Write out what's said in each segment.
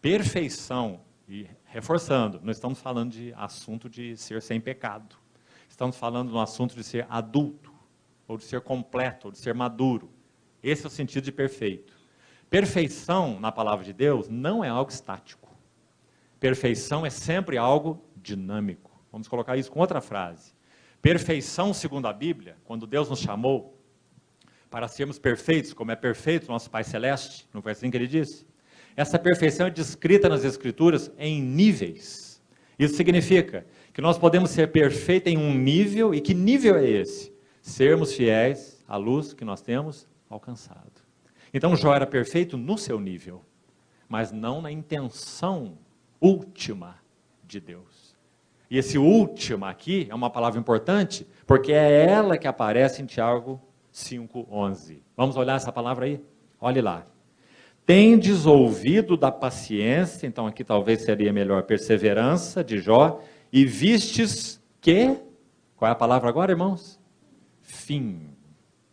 Perfeição, e reforçando, não estamos falando de assunto de ser sem pecado. Estamos falando de um assunto de ser adulto, ou de ser completo, ou de ser maduro. Esse é o sentido de perfeito. Perfeição, na palavra de Deus, não é algo estático. Perfeição é sempre algo dinâmico. Vamos colocar isso com outra frase. Perfeição, segundo a Bíblia, quando Deus nos chamou para sermos perfeitos, como é perfeito o nosso Pai Celeste, não foi assim que ele disse? Essa perfeição é descrita nas Escrituras em níveis. Isso significa que nós podemos ser perfeitos em um nível, e que nível é esse? Sermos fiéis à luz que nós temos alcançado. Então Jó era perfeito no seu nível, mas não na intenção última de Deus. E esse última aqui é uma palavra importante, porque é ela que aparece em Tiago 5:11. Vamos olhar essa palavra aí? Olhe lá. Tendes ouvido da paciência, então aqui talvez seria melhor perseverança de Jó, e vistes que, qual é a palavra agora, irmãos? Fim.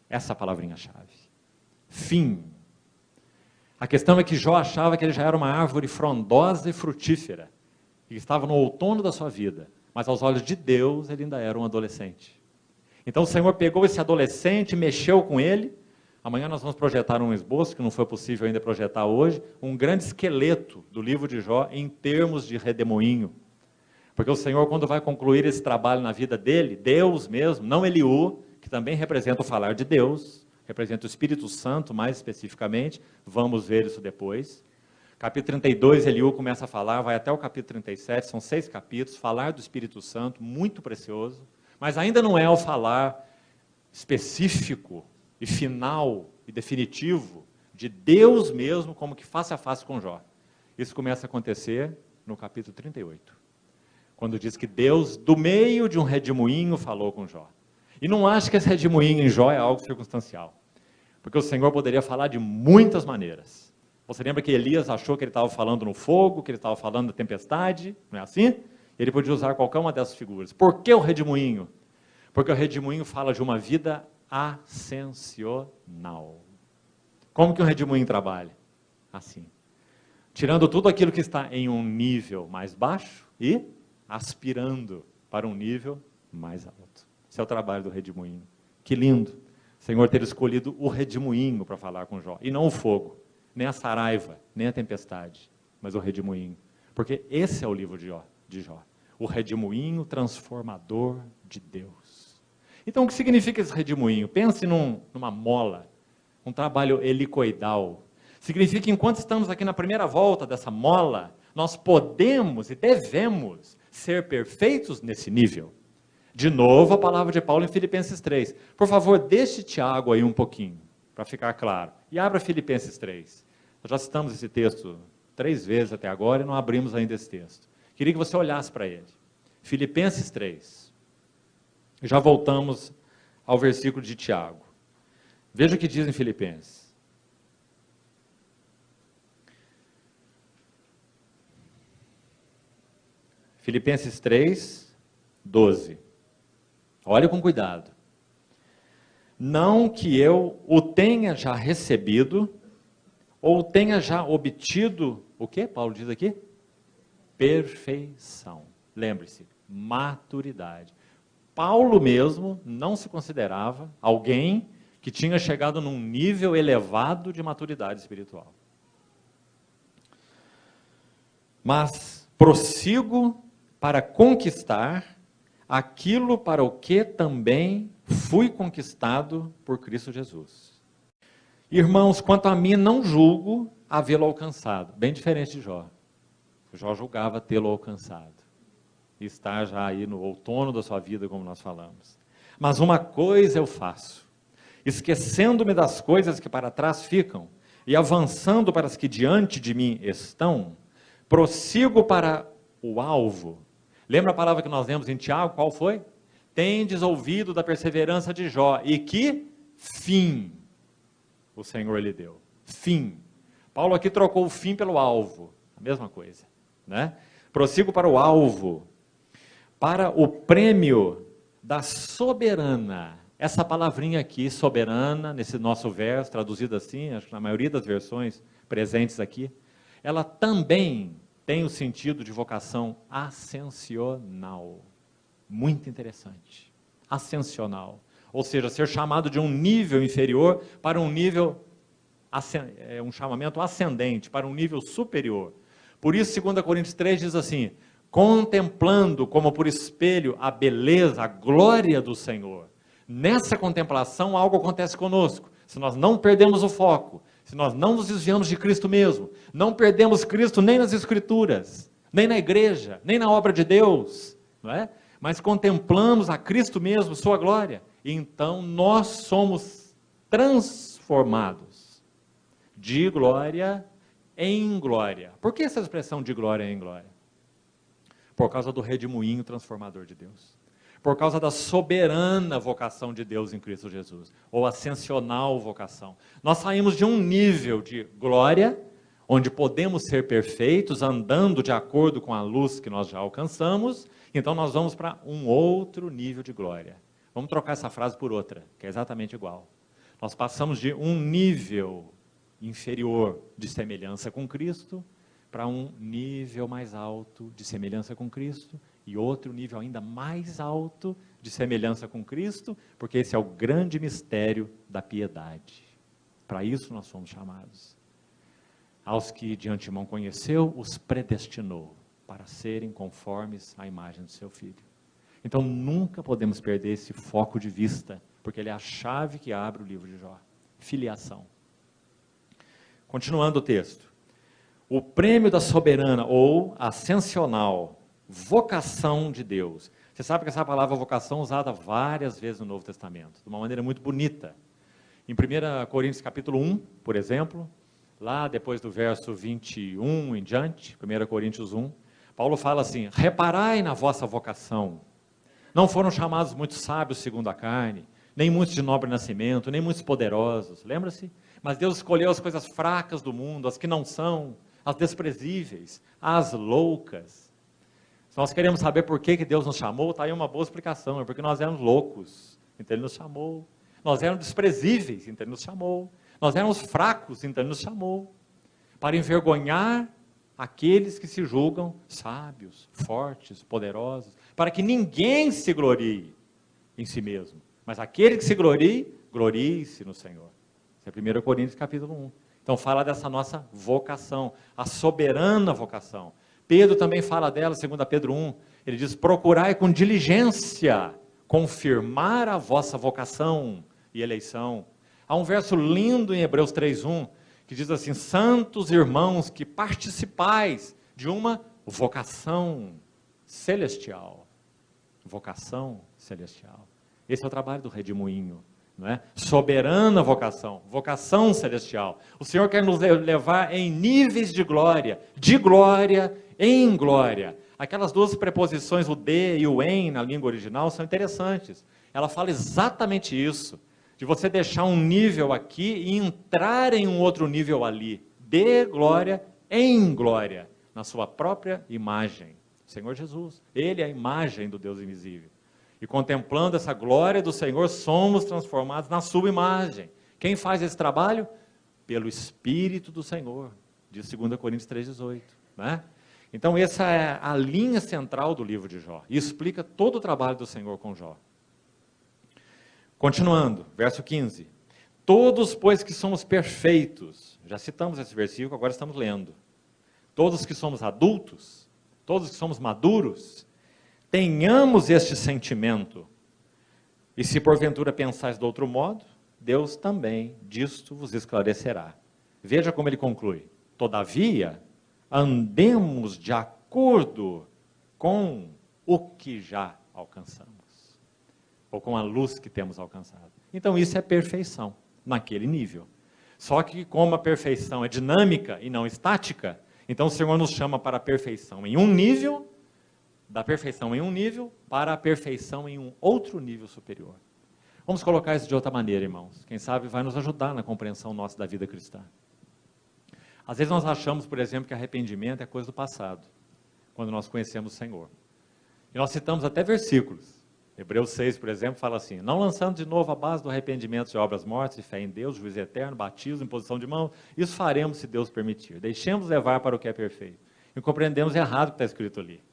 Essa palavrinha-chave. Fim. A questão é que Jó achava que ele já era uma árvore frondosa e frutífera, que estava no outono da sua vida, mas aos olhos de Deus ele ainda era um adolescente. Então o Senhor pegou esse adolescente, mexeu com ele. Amanhã nós vamos projetar um esboço, que não foi possível ainda projetar hoje, um grande esqueleto do livro de Jó em termos de redemoinho. Porque o Senhor, quando vai concluir esse trabalho na vida dele, Deus mesmo, não Eliú, que também representa o falar de Deus, representa o Espírito Santo mais especificamente, vamos ver isso depois. Capítulo 32, Eliú começa a falar, vai até o capítulo 37, são 6 capítulos, falar do Espírito Santo, muito precioso, mas ainda não é o falar específico e final e definitivo de Deus mesmo, como que face a face com Jó. Isso começa a acontecer no capítulo 38, quando diz que Deus, do meio de um redemoinho, falou com Jó. E não acho que esse redemoinho em Jó é algo circunstancial, porque o Senhor poderia falar de muitas maneiras. Você lembra que Elias achou que ele estava falando no fogo, que ele estava falando da tempestade, não é assim? Ele podia usar qualquer uma dessas figuras. Por que o redemoinho? Porque o redemoinho fala de uma vida ascensional. Como que um redemoinho trabalha? Assim. Tirando tudo aquilo que está em um nível mais baixo e aspirando para um nível mais alto. Esse é o trabalho do redemoinho. Que lindo. O Senhor ter escolhido o redemoinho para falar com Jó. E não o fogo, nem a saraiva, nem a tempestade, mas o redemoinho. Porque esse é o livro de Jó. O redemoinho transformador de Deus. Então, o que significa esse redemoinho? Pense numa mola, um trabalho helicoidal. Significa que enquanto estamos aqui na primeira volta dessa mola, nós podemos e devemos ser perfeitos nesse nível. De novo, a palavra de Paulo em Filipenses 3. Por favor, deixe Tiago aí um pouquinho, para ficar claro. E abra Filipenses 3. Nós já citamos esse texto 3 vezes até agora e não abrimos ainda esse texto. Queria que você olhasse para ele. Filipenses 3. Já voltamos ao versículo de Tiago. Veja o que diz em Filipenses. Filipenses 3, 12. Olhe com cuidado. Não que eu o tenha já recebido, ou tenha já obtido, o que Paulo diz aqui? Perfeição. Lembre-se, maturidade. Paulo mesmo não se considerava alguém que tinha chegado num nível elevado de maturidade espiritual. Mas prossigo para conquistar aquilo para o que também fui conquistado por Cristo Jesus. Irmãos, quanto a mim, não julgo havê-lo alcançado. Bem diferente de Jó. Jó julgava tê-lo alcançado. E está já aí no outono da sua vida, como nós falamos. Mas uma coisa eu faço, esquecendo-me das coisas que para trás ficam, e avançando para as que diante de mim estão, prossigo para o alvo. Lembra a palavra que nós lemos em Tiago? Qual foi? Tendes ouvido da perseverança de Jó, e que fim o Senhor lhe deu. Fim. Paulo aqui trocou o fim pelo alvo. A mesma coisa, né? Prossigo para o alvo, para o prêmio da soberana. Essa palavrinha aqui, soberana, nesse nosso verso, traduzido assim, acho que na maioria das versões presentes aqui, ela também tem o sentido de vocação ascensional. Muito interessante. Ascensional. Ou seja, ser chamado de um nível inferior para um nível, um chamamento ascendente, para um nível superior. Por isso, 2 Coríntios 3 diz assim, contemplando como por espelho a beleza, a glória do Senhor. Nessa contemplação, algo acontece conosco. Se nós não perdemos o foco, se nós não nos desviamos de Cristo mesmo, não perdemos Cristo nem nas Escrituras, nem na igreja, nem na obra de Deus, não é? Mas contemplamos a Cristo mesmo, sua glória, e então nós somos transformados de glória em glória. Por que essa expressão de glória em glória? Por causa do redemoinho transformador de Deus. Por causa da soberana vocação de Deus em Cristo Jesus, ou ascensional vocação. Nós saímos de um nível de glória, onde podemos ser perfeitos, andando de acordo com a luz que nós já alcançamos, então nós vamos para um outro nível de glória. Vamos trocar essa frase por outra, que é exatamente igual. Nós passamos de um nível inferior de semelhança com Cristo, para um nível mais alto de semelhança com Cristo, e outro nível ainda mais alto de semelhança com Cristo, porque esse é o grande mistério da piedade. Para isso nós somos chamados. Aos que de antemão conheceu, os predestinou para serem conformes à imagem do seu Filho. Então nunca podemos perder esse foco de vista, porque ele é a chave que abre o livro de Jó. Filiação. Continuando o texto. O prêmio da soberana ou ascensional vocação de Deus. Você sabe que essa palavra vocação é usada várias vezes no Novo Testamento, de uma maneira muito bonita. Em 1 Coríntios capítulo 1, por exemplo, lá depois do verso 21 em diante, 1 Coríntios 1, Paulo fala assim, reparai na vossa vocação. Não foram chamados muitos sábios segundo a carne, nem muitos de nobre nascimento, nem muitos poderosos. Lembra-se? Mas Deus escolheu as coisas fracas do mundo, as que não são, as desprezíveis, as loucas. Se nós queremos saber por que Deus nos chamou, está aí uma boa explicação, é porque nós éramos loucos, então Ele nos chamou. Nós éramos desprezíveis, então Ele nos chamou. Nós éramos fracos, então Ele nos chamou. Para envergonhar aqueles que se julgam sábios, fortes, poderosos, para que ninguém se glorie em si mesmo. Mas aquele que se glorie, glorie-se no Senhor. Isso é 1 Coríntios capítulo 1. Então fala dessa nossa vocação, a soberana vocação. Pedro também fala dela, 2 Pedro 1, ele diz, procurai com diligência confirmar a vossa vocação e eleição. Há um verso lindo em Hebreus 3:1, que diz assim, santos irmãos que participais de uma vocação celestial. Vocação celestial. Esse é o trabalho do redemoinho. Não é? Soberana vocação, vocação celestial. O Senhor quer nos levar em níveis de glória em glória. Aquelas duas preposições, o de e o em, na língua original, são interessantes. Ela fala exatamente isso, de você deixar um nível aqui e entrar em um outro nível ali, de glória em glória, na sua própria imagem. O Senhor Jesus, Ele é a imagem do Deus invisível. E contemplando essa glória do Senhor, somos transformados na sua imagem. Quem faz esse trabalho? Pelo Espírito do Senhor, de 2 Coríntios 3,18. Né? Então essa é a linha central do livro de Jó. E explica todo o trabalho do Senhor com Jó. Continuando, verso 15. Todos, pois que somos perfeitos, já citamos esse versículo, agora estamos lendo. Todos que somos adultos, todos que somos maduros, tenhamos este sentimento, e se porventura pensais de outro modo, Deus também disto vos esclarecerá. Veja como ele conclui. Todavia, andemos de acordo com o que já alcançamos, ou com a luz que temos alcançado. Então isso é perfeição, naquele nível. Só que como a perfeição é dinâmica e não estática, então o Senhor nos chama para a perfeição em um nível, da perfeição em um nível para a perfeição em um outro nível superior. Vamos colocar isso de outra maneira, irmãos. Quem sabe vai nos ajudar na compreensão nossa da vida cristã. Às vezes nós achamos, por exemplo, que arrependimento é coisa do passado, quando nós conhecemos o Senhor. E nós citamos até versículos. Hebreus 6, por exemplo, fala assim: não lançando de novo a base do arrependimento de obras mortas e fé em Deus, juízo eterno, batismo, imposição de mãos, isso faremos se Deus permitir. Deixemos levar para o que é perfeito. E compreendemos errado o que está escrito ali.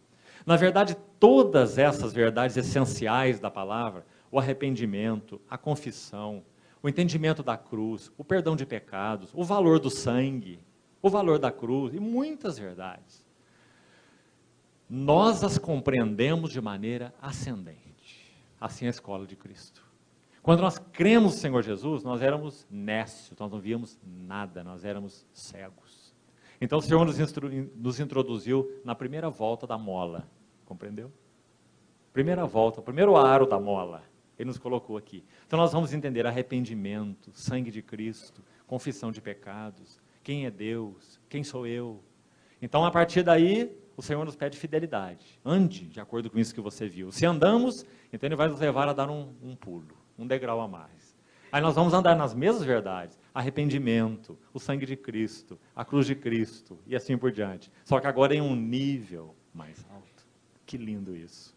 Na verdade, todas essas verdades essenciais da palavra, o arrependimento, a confissão, o entendimento da cruz, o perdão de pecados, o valor do sangue, o valor da cruz e muitas verdades, nós as compreendemos de maneira ascendente. Assim é a escola de Cristo. Quando nós cremos no Senhor Jesus, nós éramos nécios, nós não víamos nada, nós éramos cegos. Então o Senhor nos introduziu na primeira volta da mola, compreendeu? Primeira volta, o primeiro aro da mola, Ele nos colocou aqui. Então nós vamos entender arrependimento, sangue de Cristo, confissão de pecados, quem é Deus, quem sou eu. Então a partir daí, o Senhor nos pede fidelidade. Ande de acordo com isso que você viu. Se andamos, então Ele vai nos levar a dar um pulo, um degrau a mais. Aí nós vamos andar nas mesmas verdades. Arrependimento, o sangue de Cristo, a cruz de Cristo e assim por diante. Só que agora em um nível mais alto. Que lindo isso.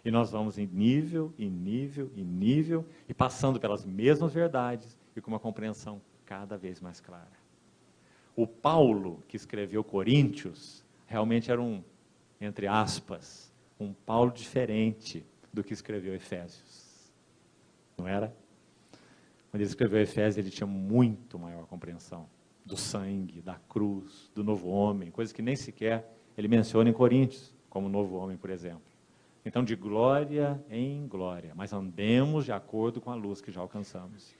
E nós vamos em nível, em nível, em nível, e passando pelas mesmas verdades e com uma compreensão cada vez mais clara. O Paulo, que escreveu Coríntios, realmente era entre aspas, um Paulo diferente do que escreveu Efésios. Não era? Quando ele escreveu Efésios, ele tinha muito maior compreensão do sangue, da cruz, do novo homem, coisas que nem sequer ele menciona em Coríntios, como novo homem, por exemplo. Então, de glória em glória, mas andemos de acordo com a luz que já alcançamos.